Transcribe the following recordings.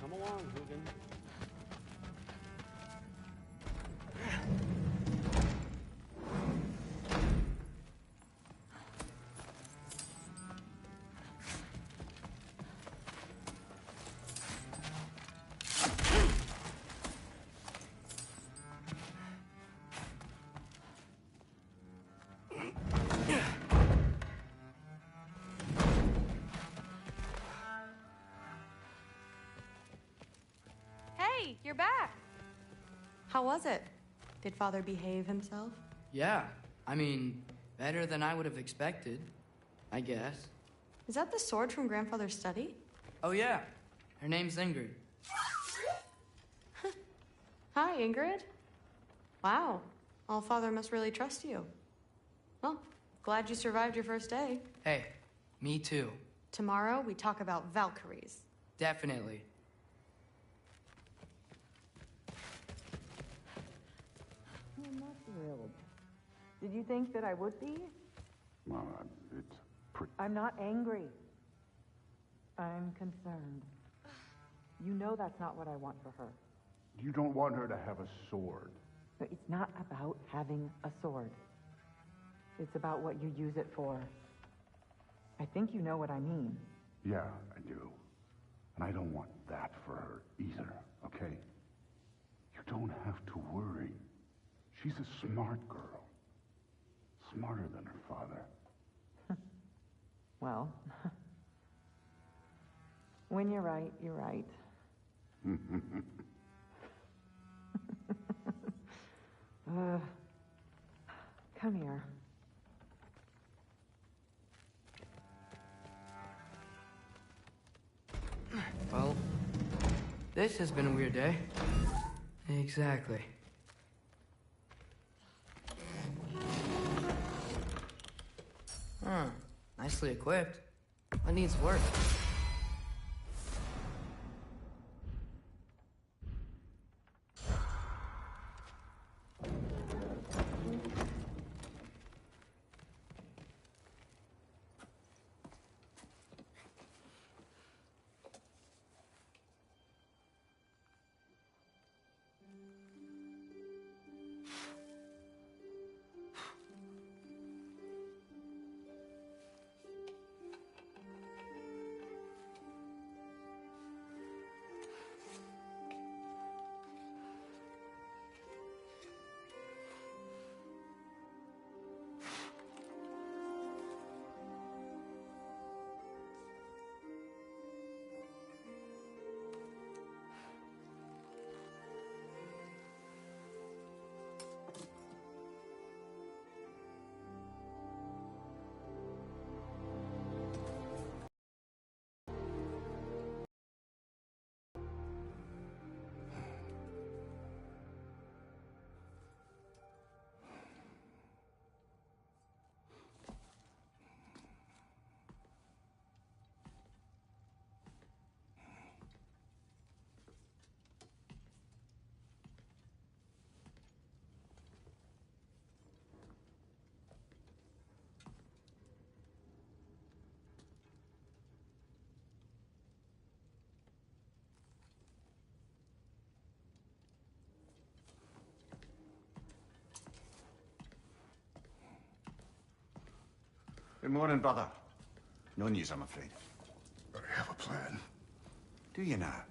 Come along, Hugin. Hey, you're back. How was it? Did Father behave himself? Yeah, I mean, better than I would have expected, I guess. Is that the sword from Grandfather's study? Oh yeah, her name's Ingrid. Hi, Ingrid. Wow, Allfather must really trust you. Well, glad you survived your first day. Hey, me too. Tomorrow, we talk about Valkyries. Definitely. I'm not thrilled. Did you think that I would be? Well, it's pretty... I'm not angry. I'm concerned. You know that's not what I want for her. You don't want her to have a sword. But it's not about having a sword. It's about what you use it for. I think you know what I mean. Yeah, I do. And I don't want that for her either, okay? You don't have to worry. She's a smart girl. Smarter than her father. Well, when you're right, you're right. Come here. Well, this has been a weird day. Exactly. Nicely equipped. What needs work? Good morning, brother. No news, I'm afraid. I have a plan. Do you now?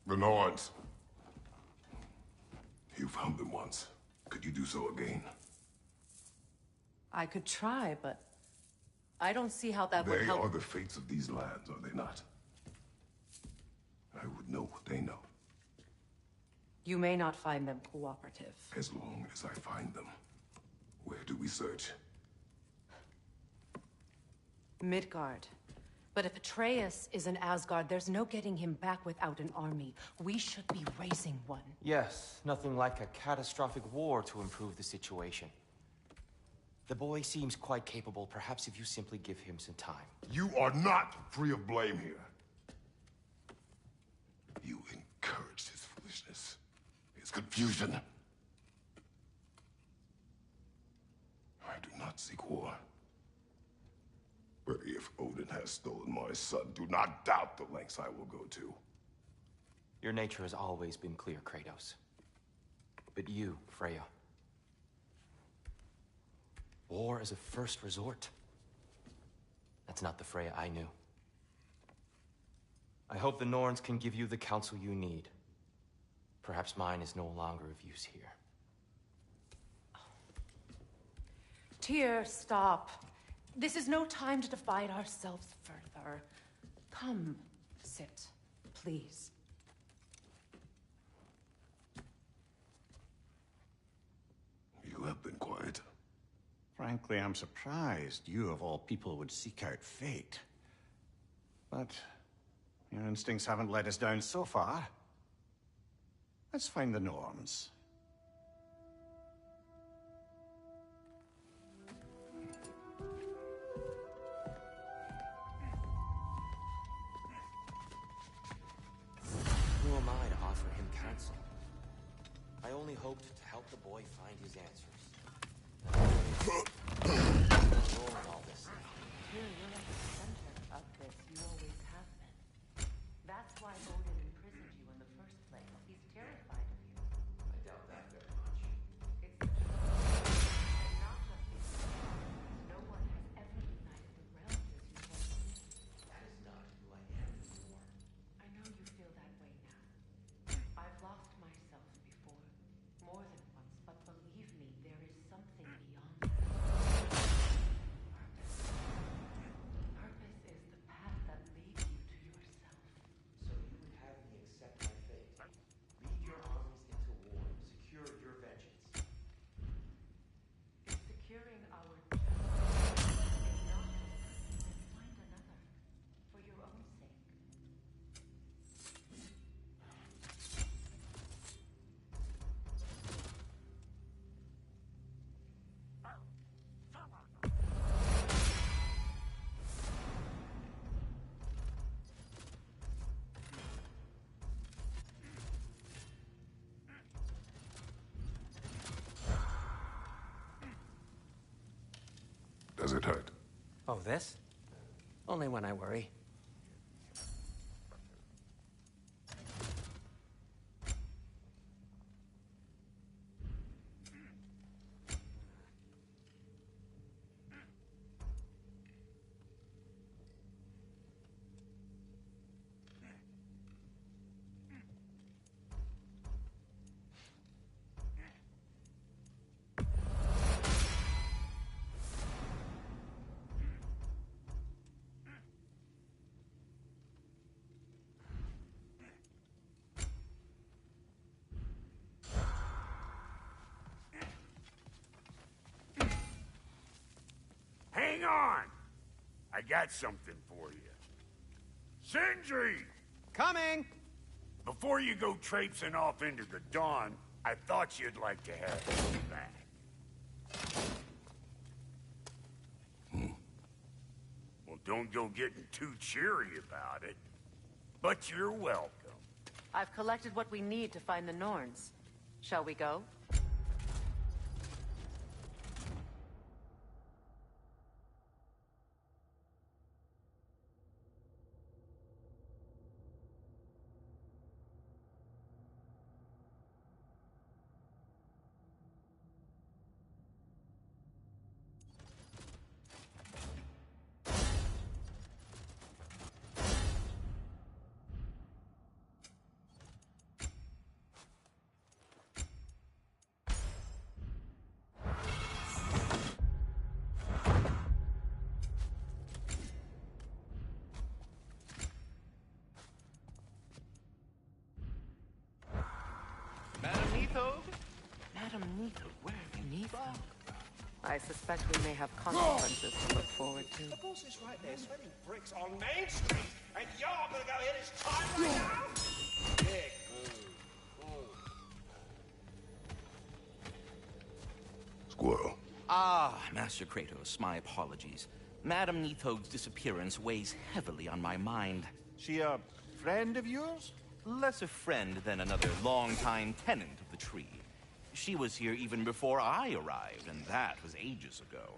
The Norns. You found them once. Could you do so again? I could try, but I don't see how that would They help. are the fates of these lands, are they not? I would know what they know. You may not find them cooperative. As long as I find them. Where do we search? Midgard. But if Atreus is in Asgard, there's no getting him back without an army. We should be raising one. Yes, nothing like a catastrophic war to improve the situation. The boy seems quite capable, perhaps if you simply give him some time. You are not free of blame here. You encouraged his foolishness, his confusion. I do not seek war. But if Odin has stolen my son, do not doubt the lengths I will go to. Your nature has always been clear, Kratos. But you, Freya. War as a first resort. That's not the Freya I knew. I hope the Norns can give you the counsel you need. Perhaps mine is no longer of use here. Tyr, stop. This is no time to divide ourselves further. Come, sit, please. You have been quiet. Frankly, I'm surprised you of all people would seek out fate. But your instincts haven't let us down so far. Let's find the Norns. Who am I to offer him counsel? I only hoped to help the boy find his answers. All this now. Tyr, you're at the center of this. You always have been. That's why Odin imprisoned you in the first place. He's terrified of you. I doubt that very much. It's the truth. And not just because no one has ever united the realms as you have done. That is not who I am anymore. I know you feel that way now. I've lost myself before, more than once, but believe me, there is something beyond that. Purpose is the path that leads you to yourself. So you would have me accept my fate. Lead your armies into war. Secure your vengeance. It's securing our justice. If not, then find another. For your own sake. Does it hurt? Oh, this? Only when I worry. Hang on! I got something for you. Sindri! Coming! Before you go traipsing off into the dawn, I thought you'd like to have this back. Well, don't go getting too cheery about it. But you're welcome. I've collected what we need to find the Norns. Shall we go? I suspect we may have consequences to look forward to. The boss is right there, sweating bricks on Main Street, and you're gonna go hit his time right now? Big Squirrel. Ah, Master Kratos, my apologies. Madame Nithog's disappearance weighs heavily on my mind. She a friend of yours? Less a friend than another longtime tenant of the tree. She was here even before I arrived, and that was ages ago.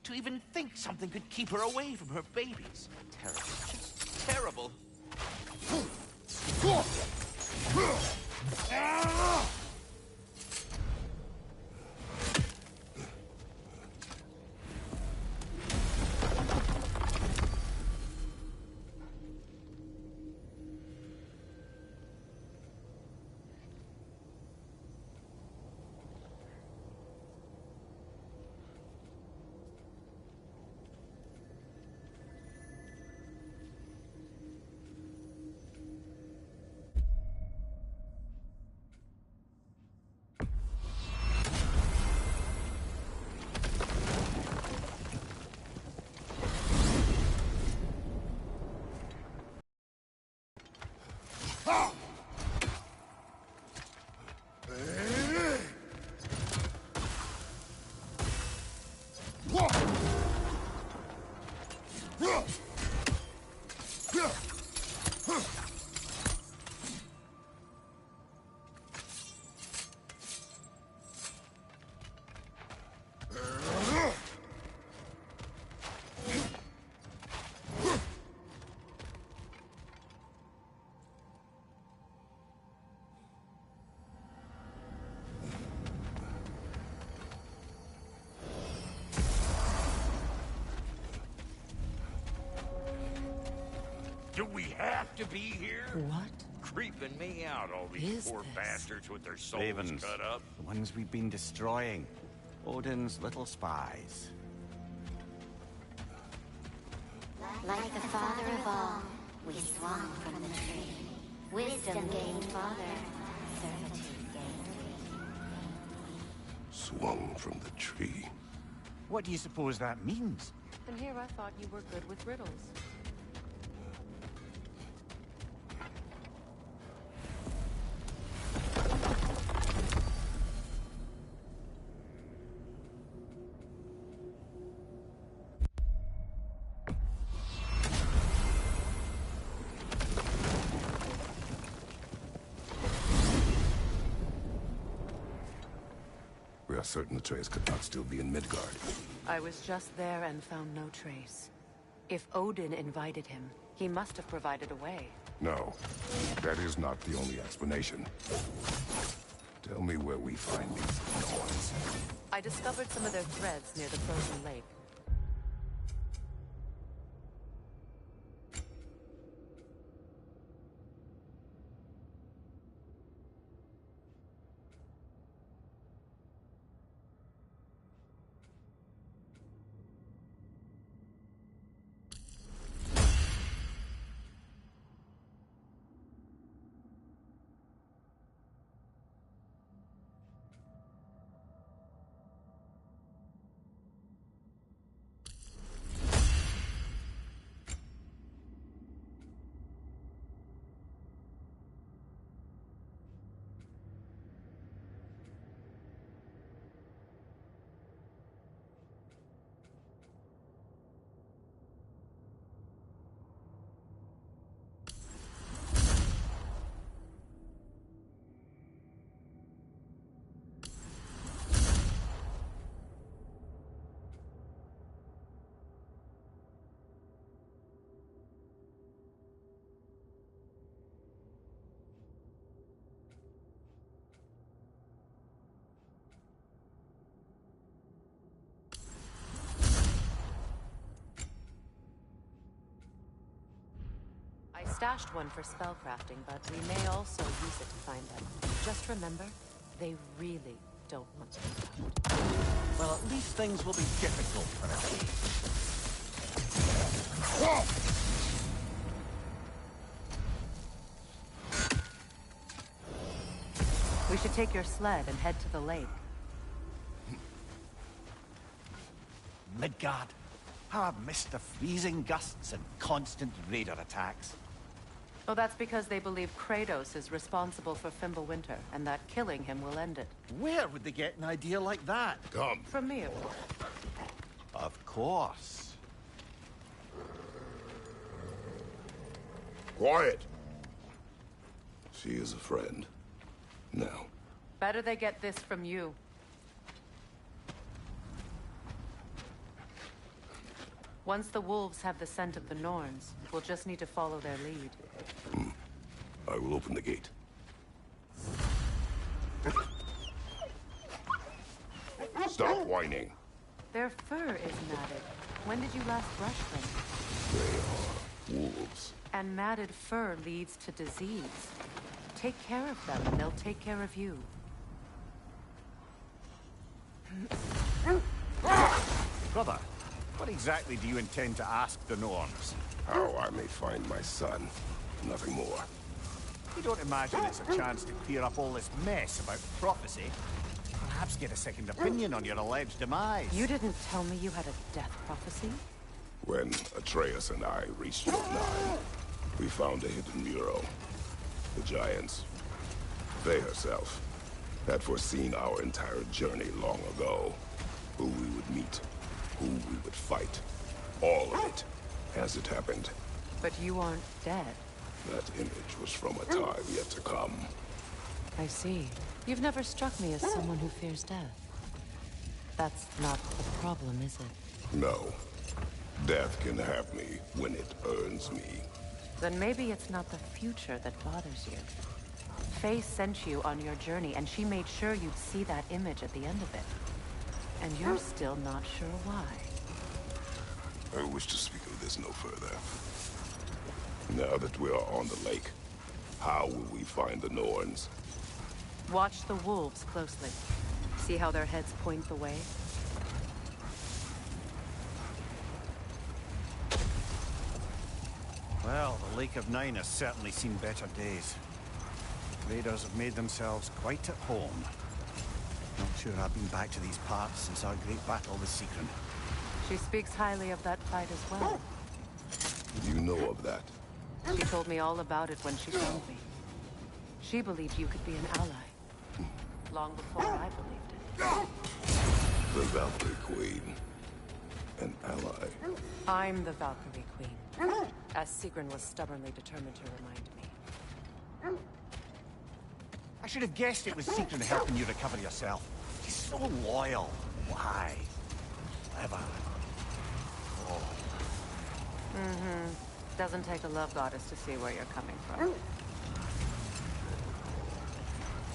To even think something could keep her away from her babies. Terrible. Just terrible. Do we have to be here? What? Creeping me out, all these Is poor this? bastards with their souls Ravens. cut up. The ones we've been destroying. Odin's little spies. Like the father of all, we swung from the tree. Wisdom gained father, servitude gained. Swung from the tree. What do you suppose that means? And here I thought you were good with riddles. We are certain the trace could not still be in Midgard. I was just there and found no trace. If Odin invited him, he must have provided a way. No, that is not the only explanation. Tell me where we find these Norns. I discovered some of their threads near the frozen lake. I stashed one for spellcrafting, but we may also use it to find them. Just remember, they really don't want to be found. Well, at least things will be difficult for We should take your sled and head to the lake. Midgard. How I've missed the freezing gusts and constant raider attacks. Well, that's because they believe Kratos is responsible for Fimbulwinter, and that killing him will end it. Where would they get an idea like that? Come. From me, of course. Of course. Quiet. She is a friend. Now. Better they get this from you. Once the wolves have the scent of the Norns, we'll just need to follow their lead. I will open the gate. Stop whining. Their fur is matted. When did you last brush them? They are wolves. And matted fur leads to disease. Take care of them, and they'll take care of you. Brother, what exactly do you intend to ask the Norns? How I may find my son. Nothing more. You don't imagine it's a chance to clear up all this mess about prophecy? Perhaps get a second opinion on your alleged demise. You didn't tell me you had a death prophecy? When Atreus and I reached York 9, we found a hidden mural. The Giants, Faye herself, had foreseen our entire journey long ago. Who we would meet, who we would fight. All of it, as it happened. But you aren't dead. That image was from a time yet to come. I see. You've never struck me as someone who fears death. That's not the problem, is it? No. Death can have me when it earns me. Then maybe it's not the future that bothers you. Faye sent you on your journey, and she made sure you'd see that image at the end of it. And you're still not sure why. I wish to speak of this no further. Now that we are on the lake, how will we find the Norns? Watch the wolves closely. See how their heads point the way? Well, the Lake of Nine has certainly seen better days. Raiders have made themselves quite at home. Not sure I've been back to these parts since our great battle with Sigrun. She speaks highly of that fight as well. You know of that? She told me all about it when she found me. She believed you could be an ally. Long before I believed it. The Valkyrie Queen. An ally. I'm the Valkyrie Queen. As Sigrun was stubbornly determined to remind me. I should have guessed it was Sigrun helping you recover yourself. She's so loyal. Why? Clever. Oh. Mm-hmm. Doesn't take a love goddess to see where you're coming from.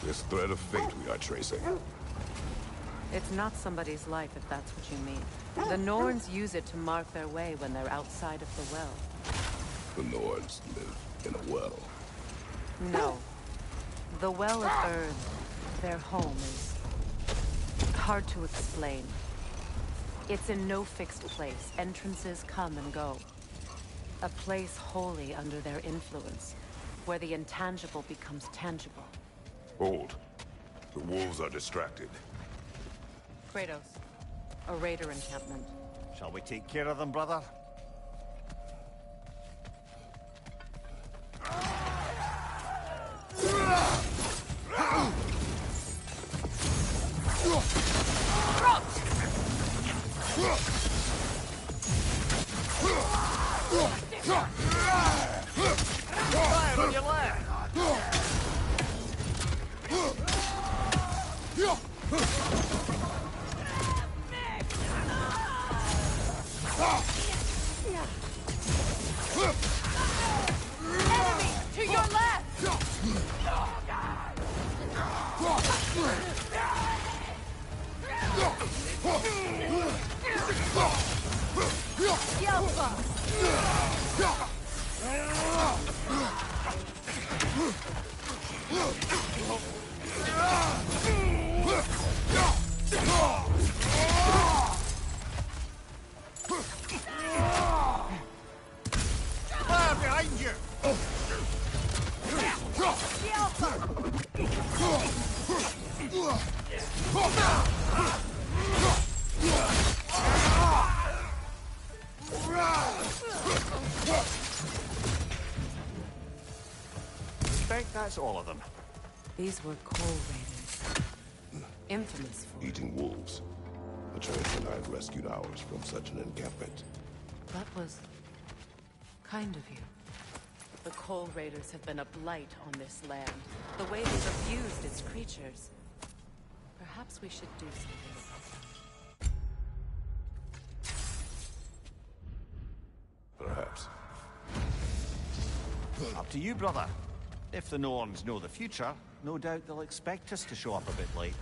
This thread of fate we are tracing. It's not somebody's life, if that's what you mean. The Norns use it to mark their way when they're outside of the well. The Norns live in a well. No. The well is earned. Their home is hard to explain. It's in no fixed place. Entrances come and go. A place wholly under their influence, where the intangible becomes tangible. Hold. The wolves are distracted. Kratos, a raider encampment. Shall we take care of them, brother? Fire on your left! Enemy to your left! Fire behind you! That's all of them. These were Coal Raiders. Infamous for... Eating wolves. Atreus and I have rescued ours from such an encampment. That was... kind of you. The Coal Raiders have been a blight on this land. The way they've abused its creatures. Perhaps we should do something about that. Perhaps. Up to you, brother. If the Norns know the future, no doubt they'll expect us to show up a bit late.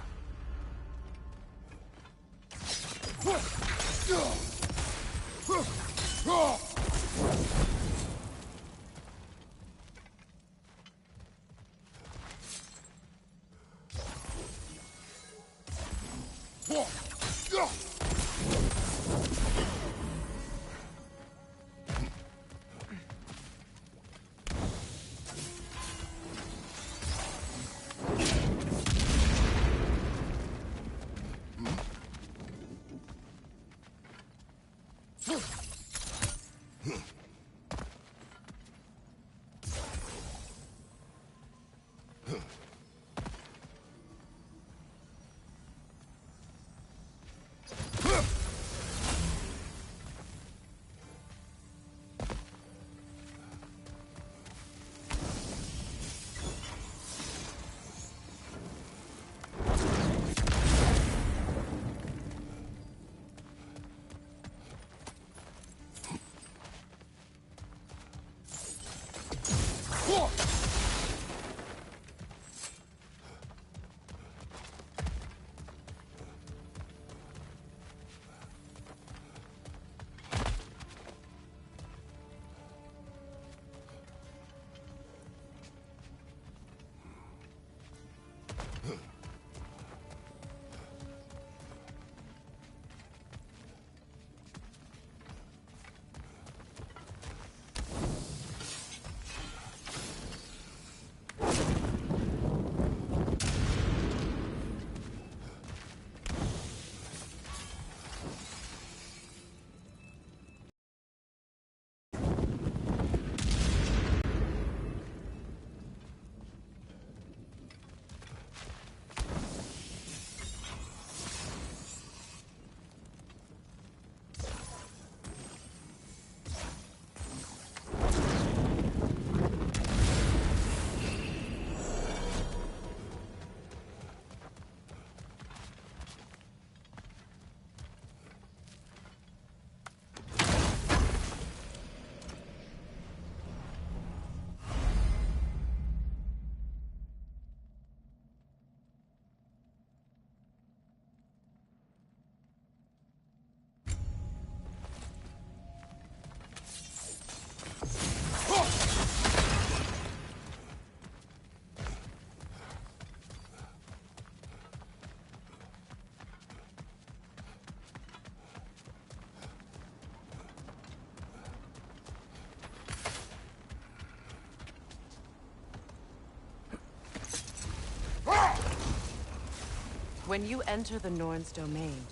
When you enter the Norn's domain,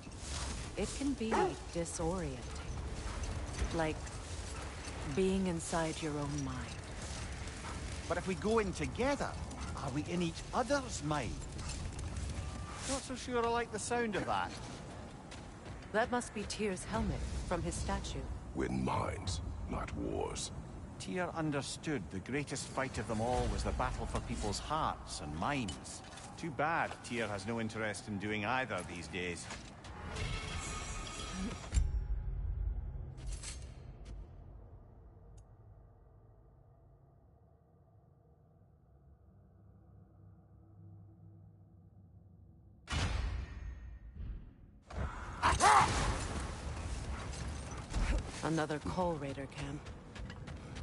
it can be disorienting. Like being inside your own mind. But if we go in together, are we in each other's mind? Not so sure I like the sound of that. That must be Tyr's helmet from his statue. Win minds, not wars. Tyr understood the greatest fight of them all was the battle for people's hearts and minds. Too bad Tyr has no interest in doing either these days. Another Coal Raider camp.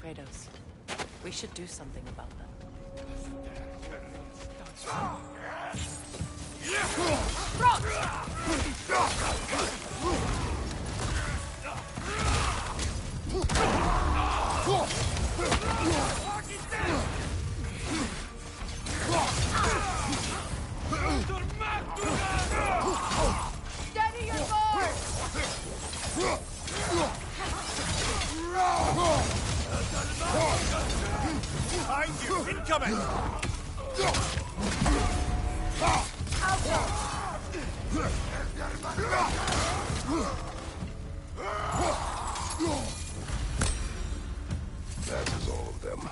Kratos, we should do something about them. Steady your board! Behind you! Incoming! That is all of them.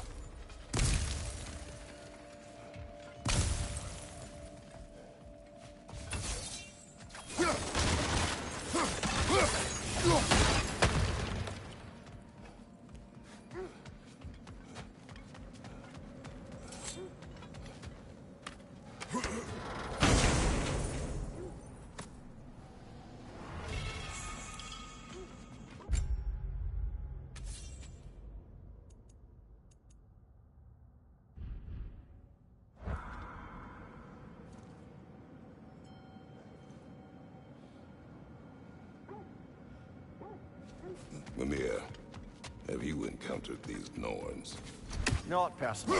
Mimir, have you encountered these Norns? Not personally.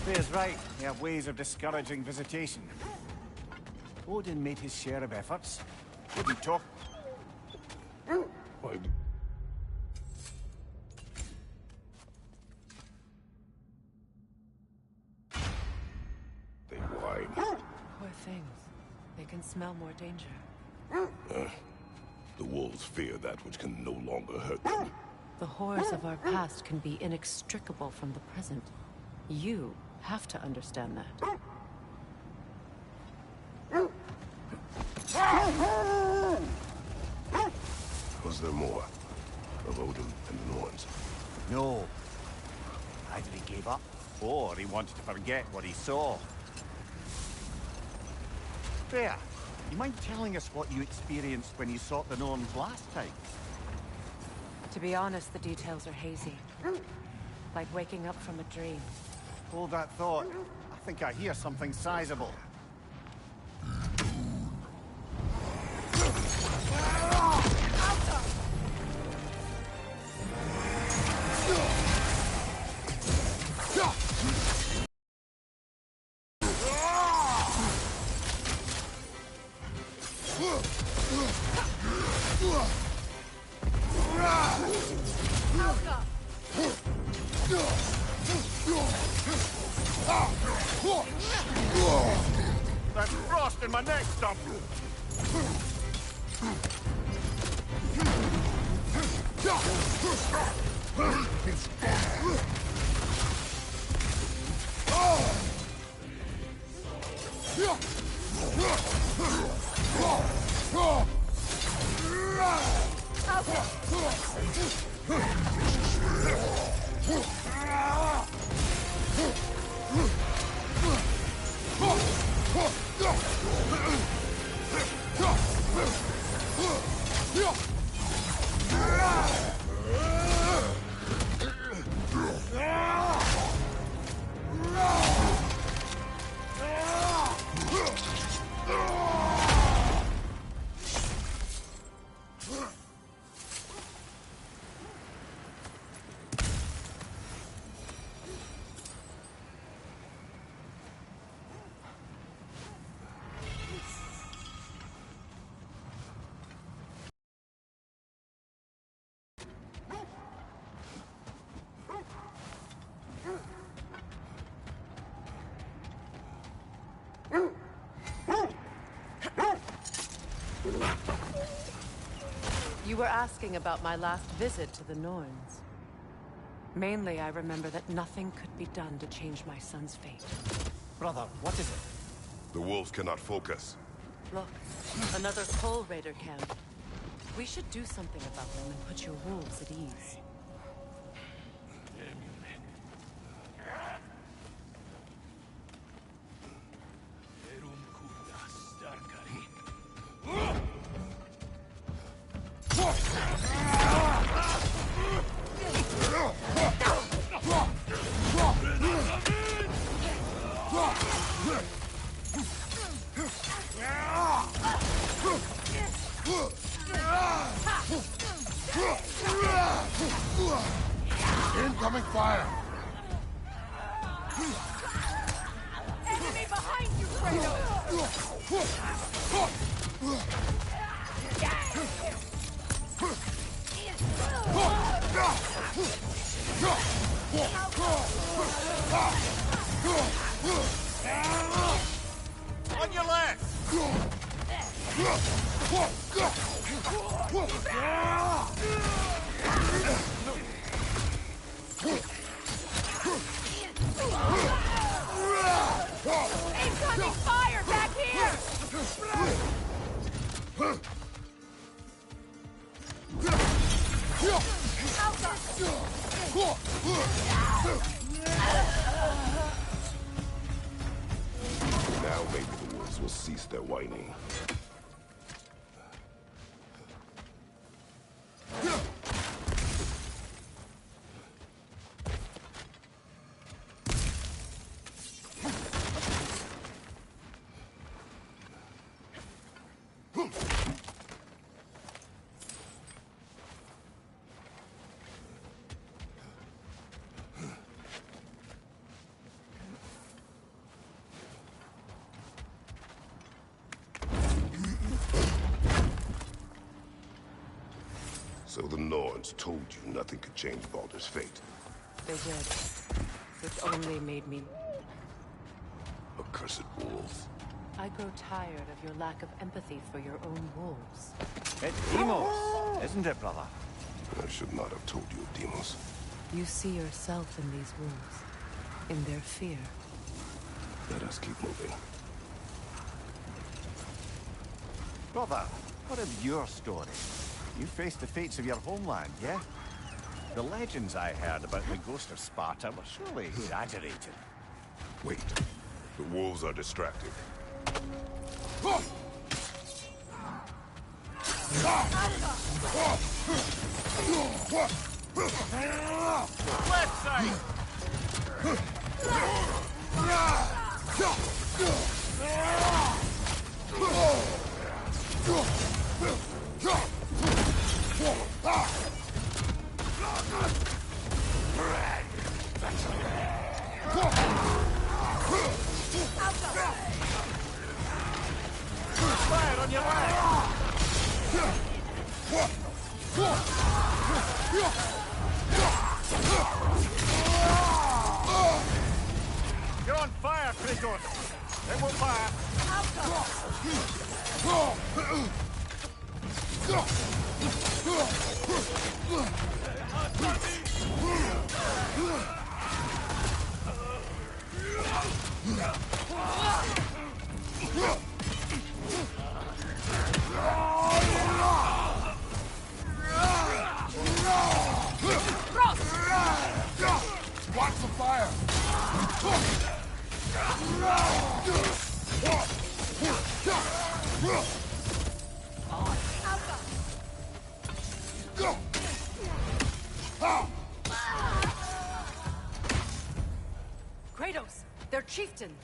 Fair's right. They have ways of discouraging visitation. Odin made his share of efforts. Wouldn't talk. They whine. Poor things. They can smell more danger. The wolves fear that which can no longer hurt them. The horrors of our past can be inextricable from the present. You have to understand that. Was there more of Odin and the Norns? No. Either he gave up, or he wanted to forget what he saw. Fair. You mind telling us what you experienced when you sought the Norns last time? To be honest, the details are hazy. Like waking up from a dream. Hold that thought. I think I hear something sizable. That's frost in my neck, Stump! You were asking about my last visit to the Norns. Mainly, I remember that nothing could be done to change my son's fate. Brother, what is it? The wolves cannot focus. Look, another Coal Raider camp. We should do something about them and put your wolves at ease. Incoming fire! Enemy behind you, Kratos! On your left! Incoming fire back here! Now maybe the wolves will cease their whining. So the Norns told you nothing could change Baldur's fate. They did. Which only made me... Accursed wolves. I grow tired of your lack of empathy for your own wolves. It's Demos, isn't it, brother? I should not have told you of Demos. You see yourself in these wolves. In their fear. Let us keep moving. Brother, what of your story? You faced the fates of your homeland, yeah? The legends I heard about the ghost of Sparta were surely exaggerated. Wait. The wolves are distracted. Left side! Fire on your leg! You're on fire, Kratos! It will fire! Watch the fire! Kratos! Their chieftain!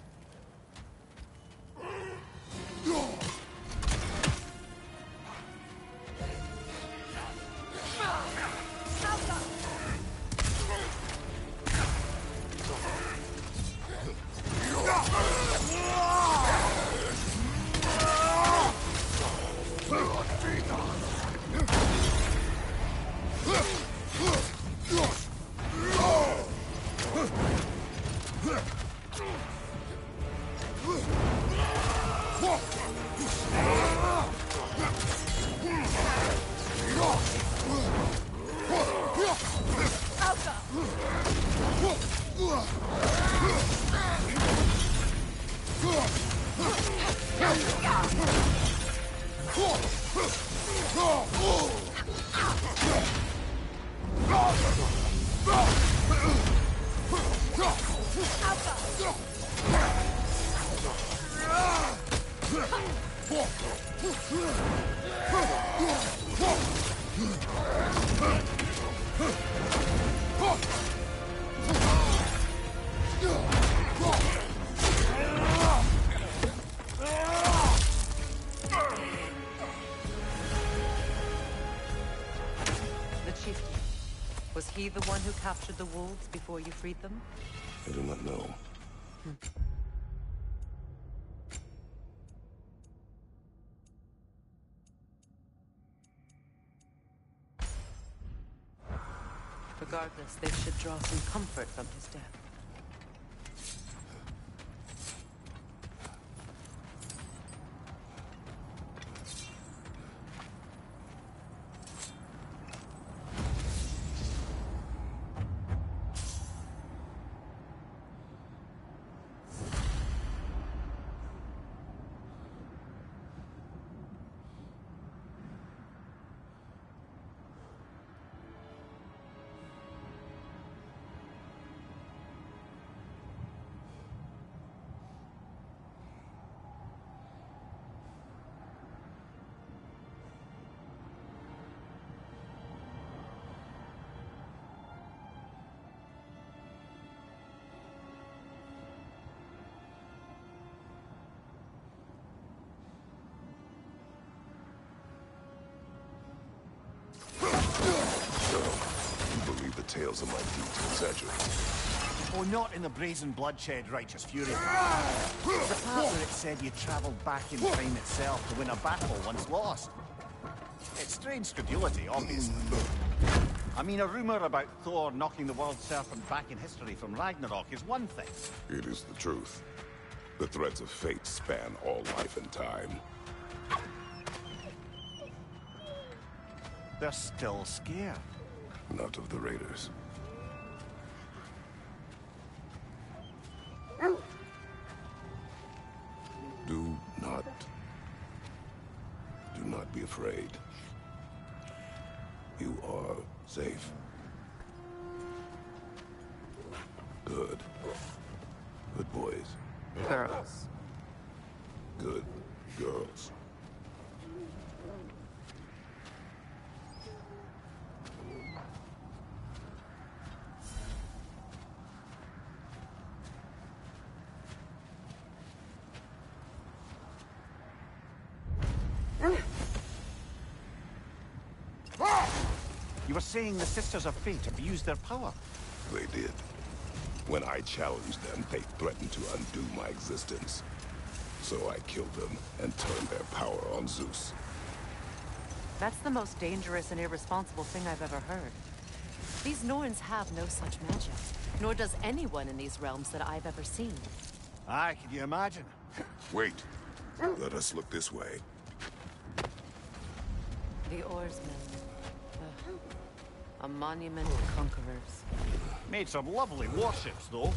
Was he the one who captured the wolves before you freed them? I do not know. Regardless, they should draw some comfort from his death. details of my deeds exaggerate. Oh, not in the brazen bloodshed righteous fury. The part where it said you travelled back in time itself to win a battle once lost. It's strange credulity, obviously. I mean, a rumour about Thor knocking the world serpent back in history from Ragnarok is one thing. It is the truth. The threads of fate span all life and time. They're still scared. Not of the Raiders. Do not be afraid. You are safe. Good. Good boys. Girls. Good girls. You were saying the Sisters of Fate abused their power. They did. When I challenged them, they threatened to undo my existence. So I killed them and turned their power on Zeus. That's the most dangerous and irresponsible thing I've ever heard. These Norns have no such magic, nor does anyone in these realms that I've ever seen. Aye, can you imagine? Wait. Let us look this way. The Oarsmen. A monument to conquerors. Made some lovely warships, though.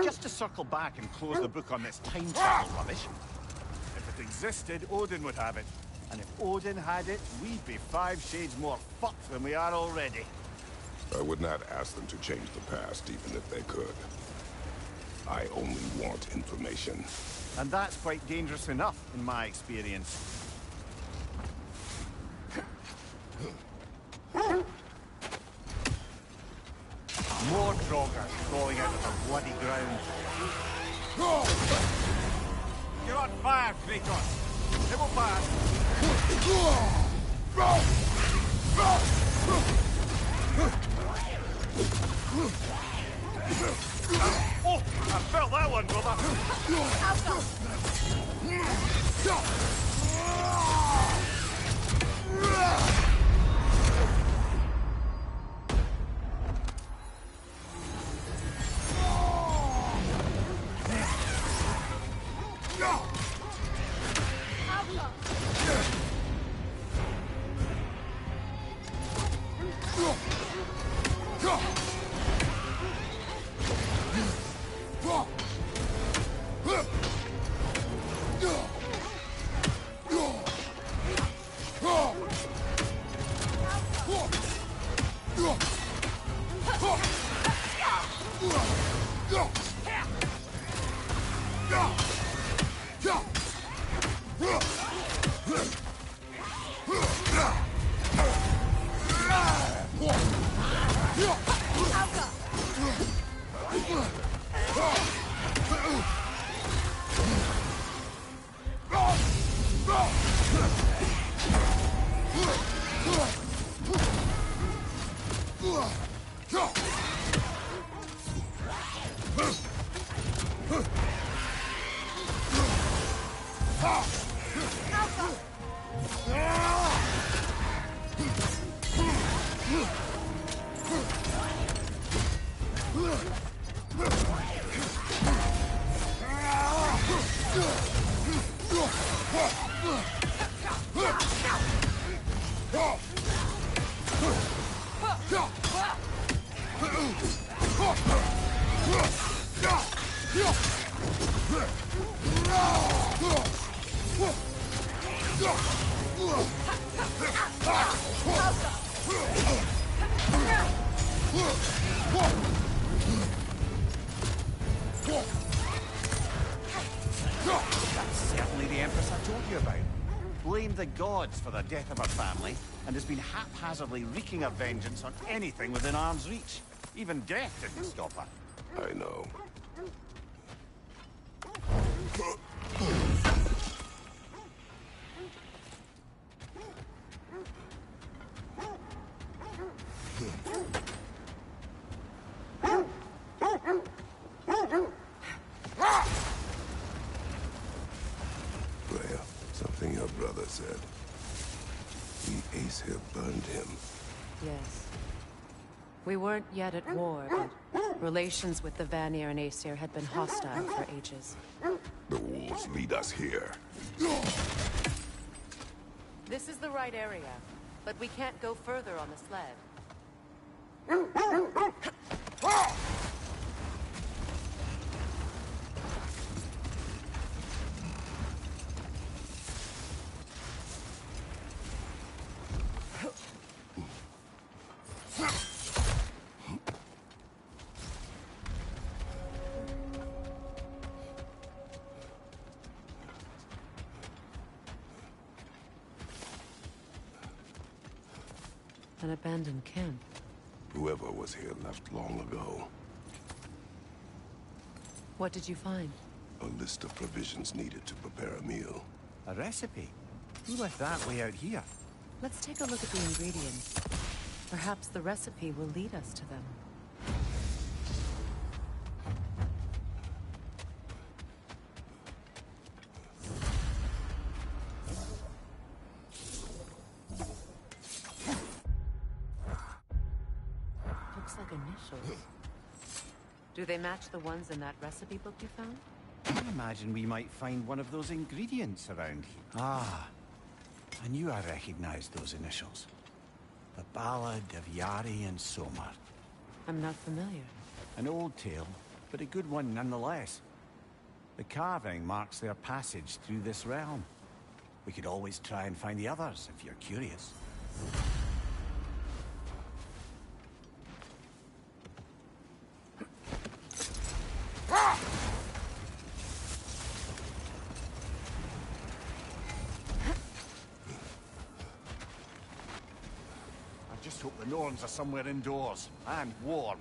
just to circle back and close the book on this time travel rubbish. If it existed, Odin would have it. And if Odin had it, we'd be 5 shades more fucked than we are already. I would not ask them to change the past, even if they could. I only want information. And that's quite dangerous enough, in my experience. More Draugr crawling out of the bloody ground. You're on fire, Kratos! It will pass! Oh! I felt that one, brother! That's certainly the Empress I told you about. Blamed the gods for the death of her family, and has been haphazardly wreaking her vengeance on anything within arm's reach. Even death didn't stop her. I know. Freya, something your brother said. The Aesir burned him. Yes. We weren't yet at war, but relations with the Vanir and Aesir had been hostile for ages. The wolves lead us here. This is the right area, but we can't go further on the sled. An abandoned camp. Whoever was here left long ago. What did you find? A list of provisions needed to prepare a meal. A recipe? Who left that way out here? Let's take a look at the ingredients. Perhaps the recipe will lead us to them. Looks like initials. Do they match the ones in that recipe book you found? I imagine we might find one of those ingredients around here. Ah, I knew I recognized those initials. The Ballad of Yari and Somar. I'm not familiar. An old tale, but a good one nonetheless. The carving marks their passage through this realm. We could always try and find the others, if you're curious. I just hope the Norns are somewhere indoors, and warm.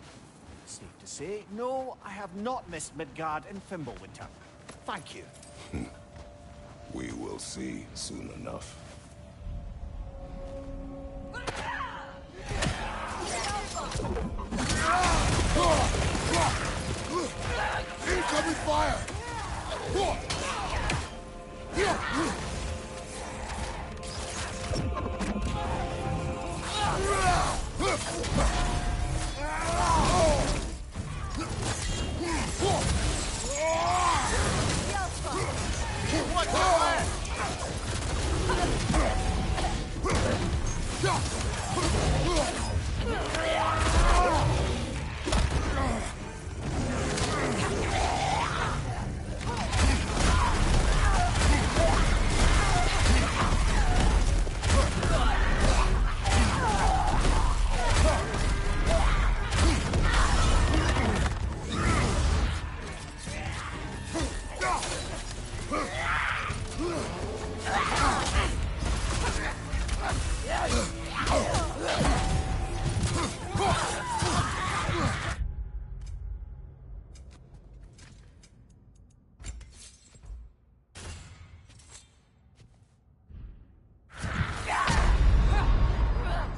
Safe to say, no, I have not missed Midgard and Fimbulwinter. Thank you. We will see soon enough. Incoming fire!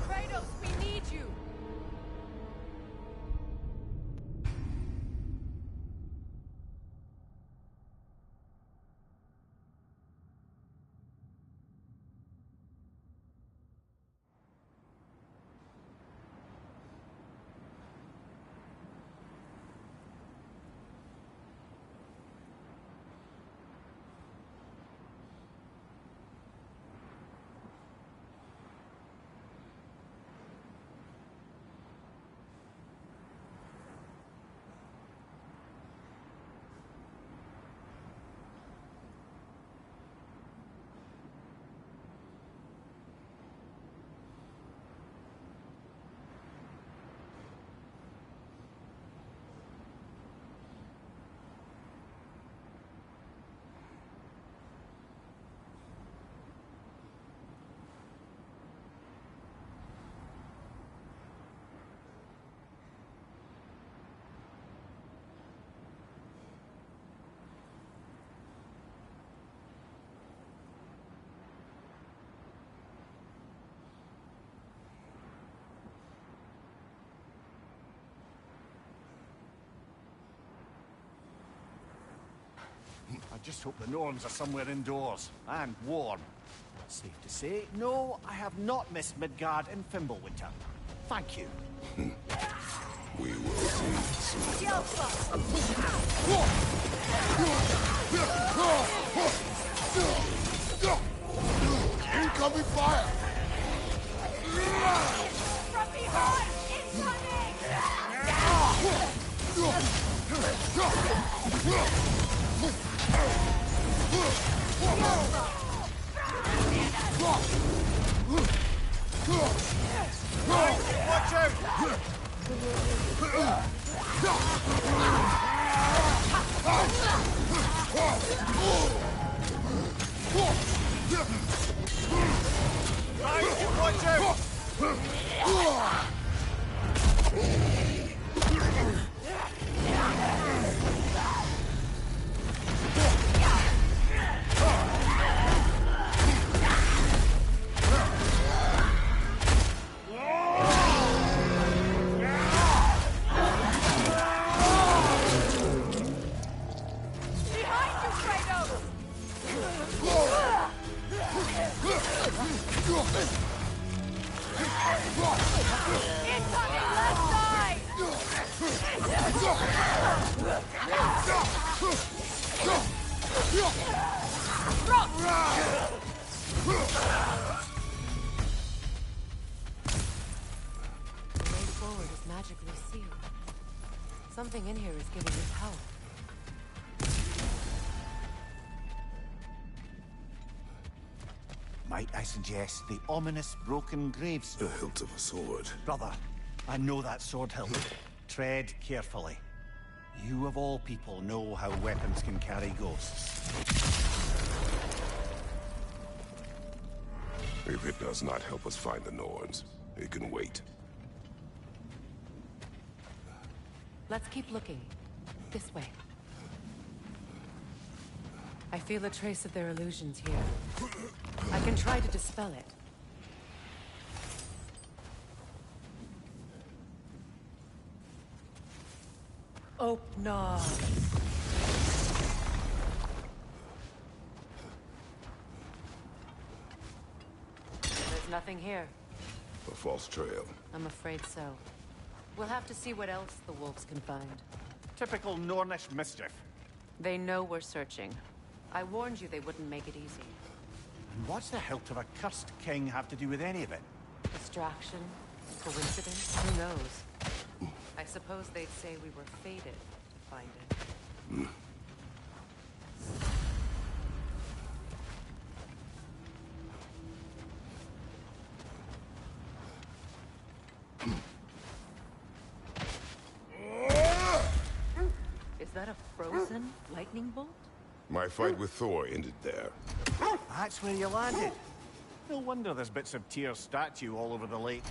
Kratos, we need you! I just hope the Norns are somewhere indoors, and warm. Safe to say, no, I have not missed Midgard and Fimbulwinter. Thank you. We will see soon enough. Incoming fire! From behind! Watch out! Watch out! Kratos! Living in here is giving you power. Might I suggest the ominous broken gravestone? The hilt of a sword. Brother, I know that sword hilt. Tread carefully. You of all people know how weapons can carry ghosts. If it does not help us find the Norns, it can wait. Let's keep looking. This way. I feel a trace of their illusions here. I can try to dispel it. Oh, no. There's nothing here. A false trail. I'm afraid so. We'll have to see what else the wolves can find. Typical Nornish mischief. They know we're searching. I warned you they wouldn't make it easy. And what's the hilt of a cursed king have to do with any of it? Distraction? Coincidence? Who knows? I suppose they'd say we were fated to find it. Is that a frozen lightning bolt? My fight with Thor ended there. That's where you landed. No wonder there's bits of Tyr's statue all over the lake.